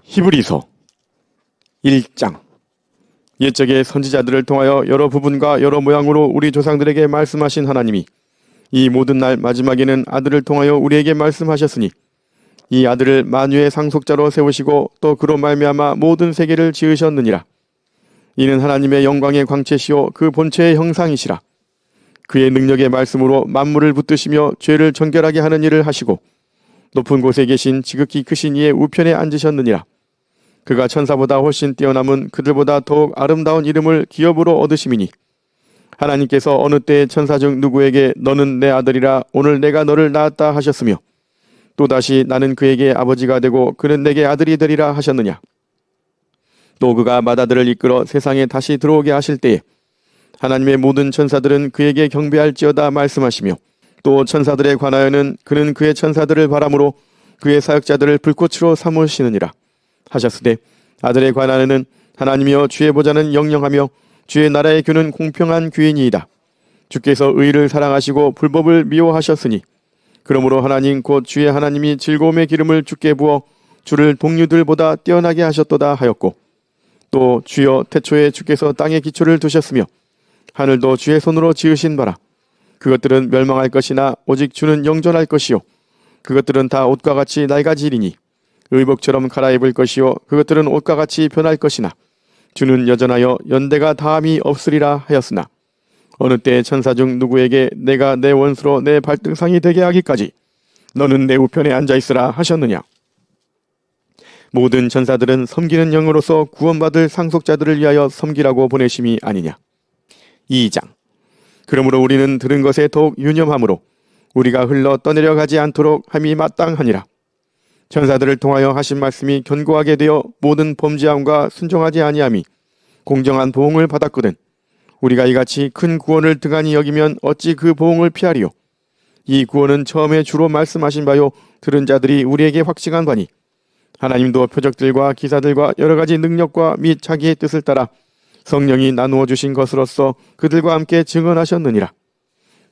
히브리서 1장. 옛적의 선지자들을 통하여 여러 부분과 여러 모양으로 우리 조상들에게 말씀하신 하나님이 이 모든 날 마지막에는 아들을 통하여 우리에게 말씀하셨으니 이 아들을 만유의 상속자로 세우시고 또 그로 말미암아 모든 세계를 지으셨느니라. 이는 하나님의 영광의 광채시요 그 본체의 형상이시라. 그의 능력의 말씀으로 만물을 붙드시며 죄를 정결하게 하는 일을 하시고 높은 곳에 계신 지극히 크신 이의 우편에 앉으셨느니라. 그가 천사보다 훨씬 뛰어남은 그들보다 더욱 아름다운 이름을 기업으로 얻으심이니 하나님께서 어느 때에 천사 중 누구에게 너는 내 아들이라 오늘 내가 너를 낳았다 하셨으며 또다시 나는 그에게 아버지가 되고 그는 내게 아들이 되리라 하셨느냐. 또 그가 맏아들을 이끌어 세상에 다시 들어오게 하실 때에 하나님의 모든 천사들은 그에게 경배할지어다 말씀하시며 또 천사들에 관하여는 그는 그의 천사들을 바람으로 그의 사역자들을 불꽃으로 삼으시느니라 하셨으되 아들에 관하여는 하나님이여 주의 보좌는 영영하며 주의 나라의 규는 공평한 규이니이다. 주께서 의를 사랑하시고 불법을 미워하셨으니 그러므로 하나님 곧 주의 하나님이 즐거움의 기름을 주께 부어 주를 동류들보다 뛰어나게 하셨도다 하였고 또 주여 태초에 주께서 땅의 기초를 두셨으며 하늘도 주의 손으로 지으신 바라. 그것들은 멸망할 것이나 오직 주는 영존할 것이요 그것들은 다 옷과 같이 낡아지리니 의복처럼 갈아입을 것이요 그것들은 옷과 같이 변할 것이나 주는 여전하여 연대가 다함이 없으리라 하였으나 어느 때 천사 중 누구에게 내가 내 원수로 내 발등상이 되게 하기까지 너는 내 우편에 앉아있으라 하셨느냐. 모든 천사들은 섬기는 영으로서 구원받을 상속자들을 위하여 섬기라고 보내심이 아니냐. 2장. 그러므로 우리는 들은 것에 더욱 유념하므로 우리가 흘러 떠내려가지 않도록 함이 마땅하니라. 천사들을 통하여 하신 말씀이 견고하게 되어 모든 범죄함과 순종하지 아니함이 공정한 보응을 받았거든. 우리가 이같이 큰 구원을 등한히 여기면 어찌 그 보응을 피하리요. 이 구원은 처음에 주로 말씀하신 바요 들은 자들이 우리에게 확증한 바니 하나님도 표적들과 기사들과 여러 가지 능력과 및 자기의 뜻을 따라 성령이 나누어 주신 것으로서 그들과 함께 증언하셨느니라.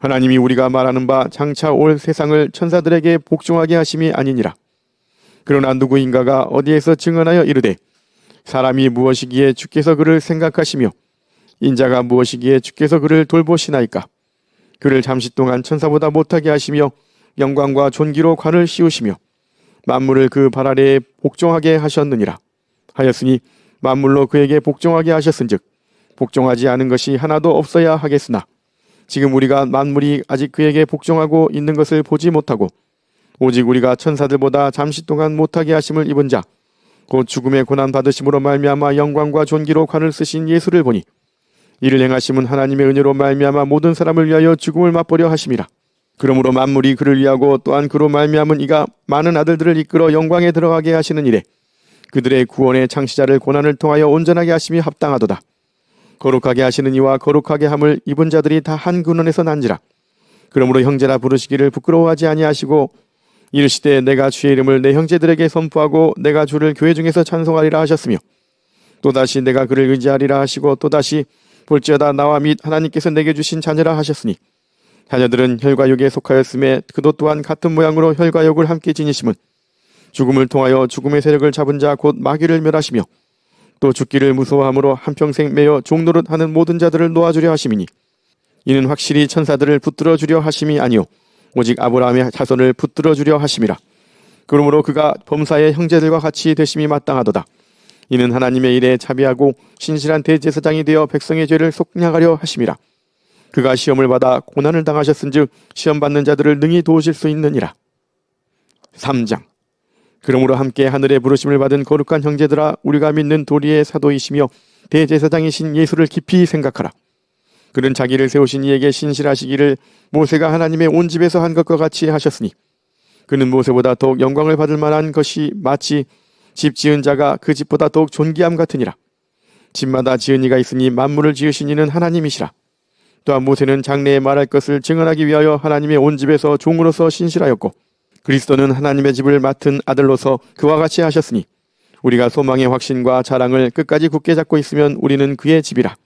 하나님이 우리가 말하는 바 장차 올 세상을 천사들에게 복종하게 하심이 아니니라. 그러나 누구인가가 어디에서 증언하여 이르되 사람이 무엇이기에 주께서 그를 생각하시며 인자가 무엇이기에 주께서 그를 돌보시나이까. 그를 잠시 동안 천사보다 못하게 하시며 영광과 존귀로 관을 씌우시며 만물을 그 발 아래에 복종하게 하셨느니라 하였으니 만물로 그에게 복종하게 하셨은즉 복종하지 않은 것이 하나도 없어야 하겠으나 지금 우리가 만물이 아직 그에게 복종하고 있는 것을 보지 못하고 오직 우리가 천사들보다 잠시 동안 못하게 하심을 입은 자 곧 죽음의 고난 받으심으로 말미암아 영광과 존귀로 관을 쓰신 예수를 보니 이를 행하심은 하나님의 은혜로 말미암아 모든 사람을 위하여 죽음을 맛보려 하심이라. 그러므로 만물이 그를 위하고 또한 그로 말미암은 이가 많은 아들들을 이끌어 영광에 들어가게 하시는 일에 그들의 구원의 창시자를 고난을 통하여 온전하게 하심이 합당하도다. 거룩하게 하시는 이와 거룩하게 함을 입은 자들이 다 한 근원에서 난지라. 그러므로 형제라 부르시기를 부끄러워하지 아니하시고 이르시되 내가 주의 이름을 내 형제들에게 선포하고 내가 주를 교회 중에서 찬송하리라 하셨으며 또다시 내가 그를 의지하리라 하시고 또다시 볼지어다 나와 및 하나님께서 내게 주신 자녀라 하셨으니 자녀들은 혈과 육에 속하였음에 그도 또한 같은 모양으로 혈과 육을 함께 지니심은 죽음을 통하여 죽음의 세력을 잡은 자 곧 마귀를 멸하시며 또 죽기를 무서워함으로 한평생 매여 종노릇하는 모든 자들을 놓아주려 하심이니 이는 확실히 천사들을 붙들어 주려 하심이 아니요 오직 아브라함의 자손을 붙들어 주려 하심이라. 그러므로 그가 범사의 형제들과 같이 되심이 마땅하도다. 이는 하나님의 일에 자비하고 신실한 대제사장이 되어 백성의 죄를 속량하려 하심이라. 그가 시험을 받아 고난을 당하셨은즉 시험 받는 자들을 능히 도우실 수 있느니라. 3장. 그러므로 함께 하늘의 부르심을 받은 거룩한 형제들아 우리가 믿는 도리의 사도이시며 대제사장이신 예수를 깊이 생각하라. 그는 자기를 세우신 이에게 신실하시기를 모세가 하나님의 온 집에서 한 것과 같이 하셨으니 그는 모세보다 더욱 영광을 받을 만한 것이 마치 집 지은 자가 그 집보다 더욱 존귀함 같으니라. 집마다 지은 이가 있으니 만물을 지으신 이는 하나님이시라. 또한 모세는 장래에 말할 것을 증언하기 위하여 하나님의 온 집에서 종으로서 신실하였고 그리스도는 하나님의 집을 맡은 아들로서 그와 같이 하셨으니 우리가 소망의 확신과 자랑을 끝까지 굳게 잡고 있으면 우리는 그의 집이라.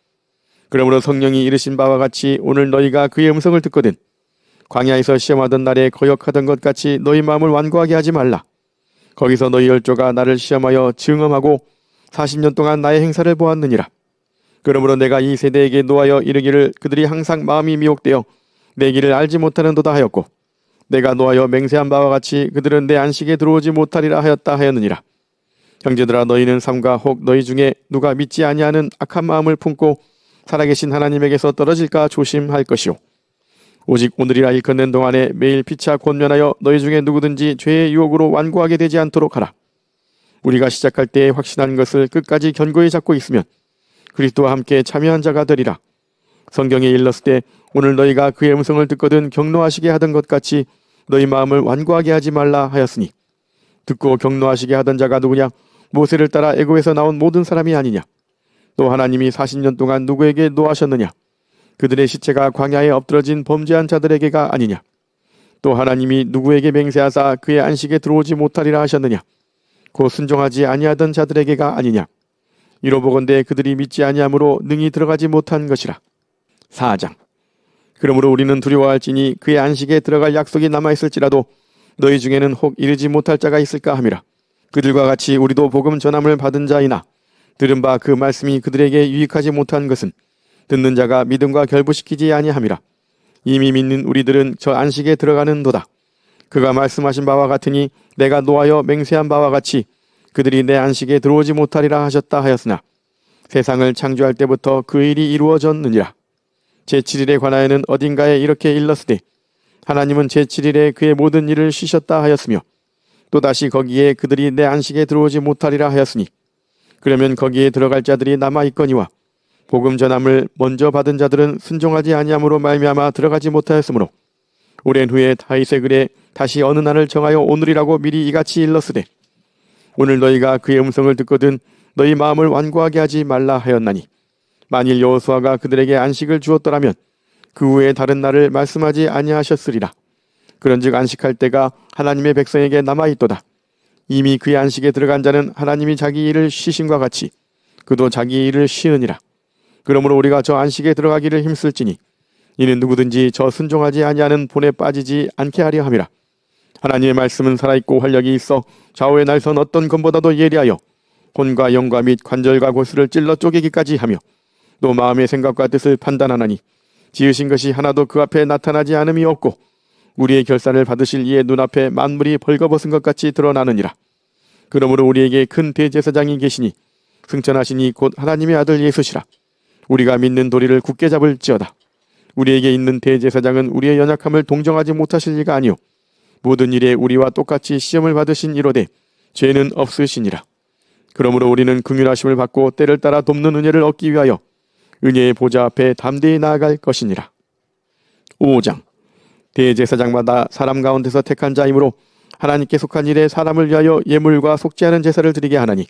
그러므로 성령이 이르신 바와 같이 오늘 너희가 그의 음성을 듣거든 광야에서 시험하던 날에 거역하던 것 같이 너희 마음을 완고하게 하지 말라. 거기서 너희 열조가 나를 시험하여 증언하고 40년 동안 나의 행사를 보았느니라. 그러므로 내가 이 세대에게 노하여 이르기를 그들이 항상 마음이 미혹되어 내 길을 알지 못하는도다 하였고, 내가 노하여 맹세한 바와 같이 그들은 내 안식에 들어오지 못하리라 하였다 하였느니라. 형제들아, 너희는 삼가 혹 너희 중에 누가 믿지 아니하는 악한 마음을 품고 살아계신 하나님에게서 떨어질까 조심할 것이오. 오직 오늘이라 일컫는 동안에 매일 피차 권면하여 너희 중에 누구든지 죄의 유혹으로 완고하게 되지 않도록 하라. 우리가 시작할 때에 확신한 것을 끝까지 견고히 잡고 있으면 그리스도와 함께 참여한 자가 되리라. 성경에 일렀을 때 오늘 너희가 그의 음성을 듣거든 경노하시게 하던 것 같이 너희 마음을 완고하게 하지 말라 하였으니, 듣고 경노하시게 하던 자가 누구냐? 모세를 따라 애굽에서 나온 모든 사람이 아니냐? 또 하나님이 40년 동안 누구에게 노하셨느냐? 그들의 시체가 광야에 엎드러진 범죄한 자들에게가 아니냐? 또 하나님이 누구에게 맹세하사 그의 안식에 들어오지 못하리라 하셨느냐? 곧 순종하지 아니하던 자들에게가 아니냐? 이로보건대 그들이 믿지 아니함으로 능히 들어가지 못한 것이라. 4장. 그러므로 우리는 두려워할지니 그의 안식에 들어갈 약속이 남아있을지라도 너희 중에는 혹 이르지 못할 자가 있을까 함이라. 그들과 같이 우리도 복음 전함을 받은 자이나 들은 바 그 말씀이 그들에게 유익하지 못한 것은 듣는 자가 믿음과 결부시키지 아니함이라. 이미 믿는 우리들은 저 안식에 들어가는도다. 그가 말씀하신 바와 같으니 내가 노하여 맹세한 바와 같이 그들이 내 안식에 들어오지 못하리라 하셨다 하였으나 세상을 창조할 때부터 그 일이 이루어졌느니라. 제7일에 관하여는 어딘가에 이렇게 일렀으되 하나님은 제7일에 그의 모든 일을 쉬셨다 하였으며, 또다시 거기에 그들이 내 안식에 들어오지 못하리라 하였으니, 그러면 거기에 들어갈 자들이 남아있거니와 복음 전함을 먼저 받은 자들은 순종하지 아니함으로 말미암아 들어가지 못하였으므로 오랜 후에 다윗의 글에 다시 어느 날을 정하여 오늘이라고 미리 이같이 일렀으되 오늘 너희가 그의 음성을 듣거든 너희 마음을 완고하게 하지 말라 하였나니, 만일 여호수아가 그들에게 안식을 주었더라면 그 후에 다른 날을 말씀하지 아니하셨으리라. 그런즉 안식할 때가 하나님의 백성에게 남아있도다. 이미 그의 안식에 들어간 자는 하나님이 자기 일을 쉬심과 같이 그도 자기 일을 쉬느니라. 그러므로 우리가 저 안식에 들어가기를 힘쓸지니 이는 누구든지 저 순종하지 아니하는 본에 빠지지 않게 하려 함이라. 하나님의 말씀은 살아있고 활력이 있어 좌우의 날선 어떤 검보다도 예리하여 혼과 영과 및 관절과 골수를 찔러 쪼개기까지 하며 또 마음의 생각과 뜻을 판단하나니, 지으신 것이 하나도 그 앞에 나타나지 않음이 없고 우리의 결산을 받으실 이의 눈앞에 만물이 벌거벗은 것 같이 드러나느니라. 그러므로 우리에게 큰 대제사장이 계시니 승천하시니 곧 하나님의 아들 예수시라. 우리가 믿는 도리를 굳게 잡을지어다. 우리에게 있는 대제사장은 우리의 연약함을 동정하지 못하실 리가 아니오 모든 일에 우리와 똑같이 시험을 받으신 이로되 죄는 없으시니라. 그러므로 우리는 긍휼하심을 받고 때를 따라 돕는 은혜를 얻기 위하여 은혜의 보좌 앞에 담대히 나아갈 것이니라. 5장. 대제사장마다 사람 가운데서 택한 자이므로 하나님께 속한 일에 사람을 위하여 예물과 속죄하는 제사를 드리게 하나니,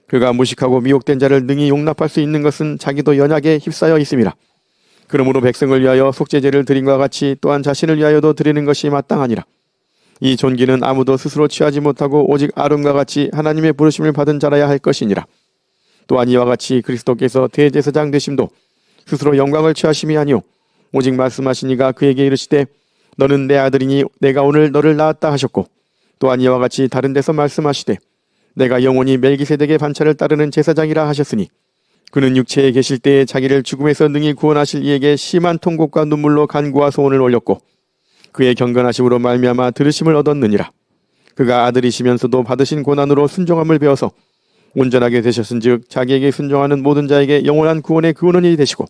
그가 무식하고 미혹된 자를 능히 용납할 수 있는 것은 자기도 연약에 휩싸여 있음이라. 그러므로 백성을 위하여 속죄제를 드림과 같이 또한 자신을 위하여도 드리는 것이 마땅하니라. 이 존귀는 아무도 스스로 취하지 못하고 오직 아론과 같이 하나님의 부르심을 받은 자라야 할 것이니라. 또한 이와 같이 그리스도께서 대제사장 되심도 스스로 영광을 취하심이 아니오 오직 말씀하신 이가 그에게 이르시되 너는 내 아들이니 내가 오늘 너를 낳았다 하셨고, 또한 이와 같이 다른 데서 말씀하시되 내가 영원히 멜기세덱의 반차를 따르는 제사장이라 하셨으니, 그는 육체에 계실 때에 자기를 죽음에서 능히 구원하실 이에게 심한 통곡과 눈물로 간구와 소원을 올렸고 그의 경건하심으로 말미암아 들으심을 얻었느니라. 그가 아들이시면서도 받으신 고난으로 순종함을 배워서 온전하게 되셨은즉 자기에게 순종하는 모든 자에게 영원한 구원의 근원이 되시고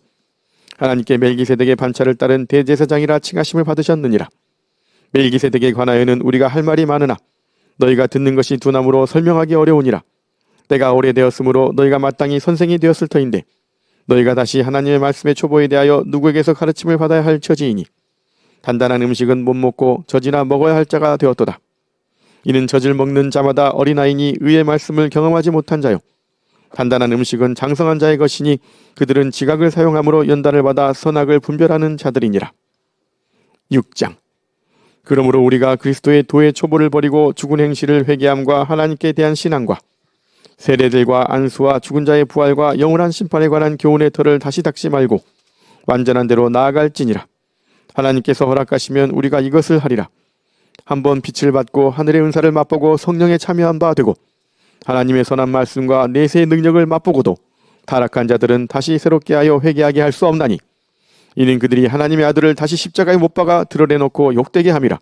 하나님께 멜기세덱의 반차를 따른 대제사장이라 칭하심을 받으셨느니라. 멜기세덱에 관하여는 우리가 할 말이 많으나 너희가 듣는 것이 두나무로 설명하기 어려우니라. 때가 오래되었으므로 너희가 마땅히 선생이 되었을 터인데 너희가 다시 하나님의 말씀의 초보에 대하여 누구에게서 가르침을 받아야 할 처지이니, 단단한 음식은 못 먹고 젖이나 먹어야 할 자가 되었도다. 이는 젖을 먹는 자마다 어린아이니 의의 말씀을 경험하지 못한 자요, 단단한 음식은 장성한 자의 것이니 그들은 지각을 사용함으로 연단을 받아 선악을 분별하는 자들이니라. 6장. 그러므로 우리가 그리스도의 도의 초보를 버리고 죽은 행실을 회개함과 하나님께 대한 신앙과 세례들과 안수와 죽은 자의 부활과 영원한 심판에 관한 교훈의 털을 다시 닦지 말고 완전한 대로 나아갈지니라. 하나님께서 허락하시면 우리가 이것을 하리라. 한번 빛을 받고 하늘의 은사를 맛보고 성령에 참여한 바 되고 하나님의 선한 말씀과 내세의 능력을 맛보고도 타락한 자들은 다시 새롭게 하여 회개하게 할 수 없나니 이는 그들이 하나님의 아들을 다시 십자가에 못 박아 드러내놓고 욕되게 함이라.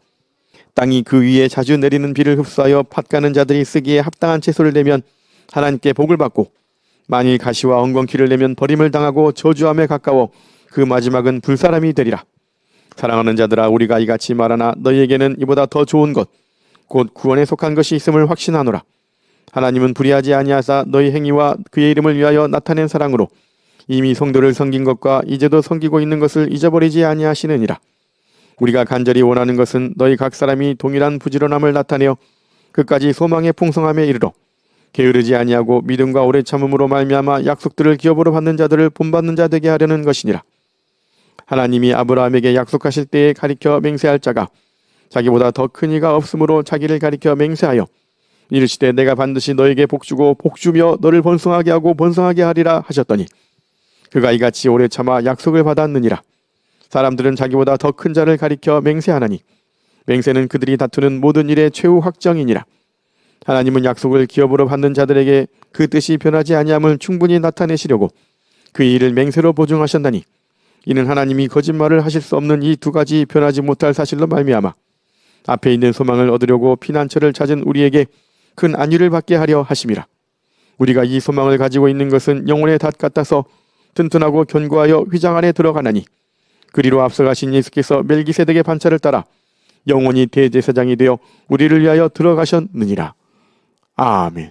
땅이 그 위에 자주 내리는 비를 흡수하여 팥가는 자들이 쓰기에 합당한 채소를 내면 하나님께 복을 받고 만일 가시와 엉겅퀴를 내면 버림을 당하고 저주함에 가까워 그 마지막은 불사람이 되리라. 사랑하는 자들아, 우리가 이같이 말하나 너희에게는 이보다 더 좋은 것 곧 구원에 속한 것이 있음을 확신하노라. 하나님은 불의하지 아니하사 너희 행위와 그의 이름을 위하여 나타낸 사랑으로 이미 성도를 섬긴 것과 이제도 섬기고 있는 것을 잊어버리지 아니하시느니라. 우리가 간절히 원하는 것은 너희 각 사람이 동일한 부지런함을 나타내어 끝까지 소망의 풍성함에 이르러 게으르지 아니하고 믿음과 오래 참음으로 말미암아 약속들을 기업으로 받는 자들을 본받는 자 되게 하려는 것이니라. 하나님이 아브라함에게 약속하실 때에 가리켜 맹세할 자가 자기보다 더 큰 이가 없으므로 자기를 가리켜 맹세하여 이르시되 내가 반드시 너에게 복주고 복주며 너를 번성하게 하고 번성하게 하리라 하셨더니 그가 이같이 오래 참아 약속을 받았느니라. 사람들은 자기보다 더 큰 자를 가리켜 맹세하나니 맹세는 그들이 다투는 모든 일의 최후 확정이니라. 하나님은 약속을 기업으로 받는 자들에게 그 뜻이 변하지 아니함을 충분히 나타내시려고 그 일을 맹세로 보증하셨나니 이는 하나님이 거짓말을 하실 수 없는 이 두 가지 변하지 못할 사실로 말미암아 앞에 있는 소망을 얻으려고 피난처를 찾은 우리에게 큰 안위를 받게 하려 하심이라. 우리가 이 소망을 가지고 있는 것은 영혼의 닷 같아서 튼튼하고 견고하여 휘장 안에 들어가나니 그리로 앞서가신 예수께서 멜기세덱의 반차를 따라 영원히 대제사장이 되어 우리를 위하여 들어가셨느니라. 아멘.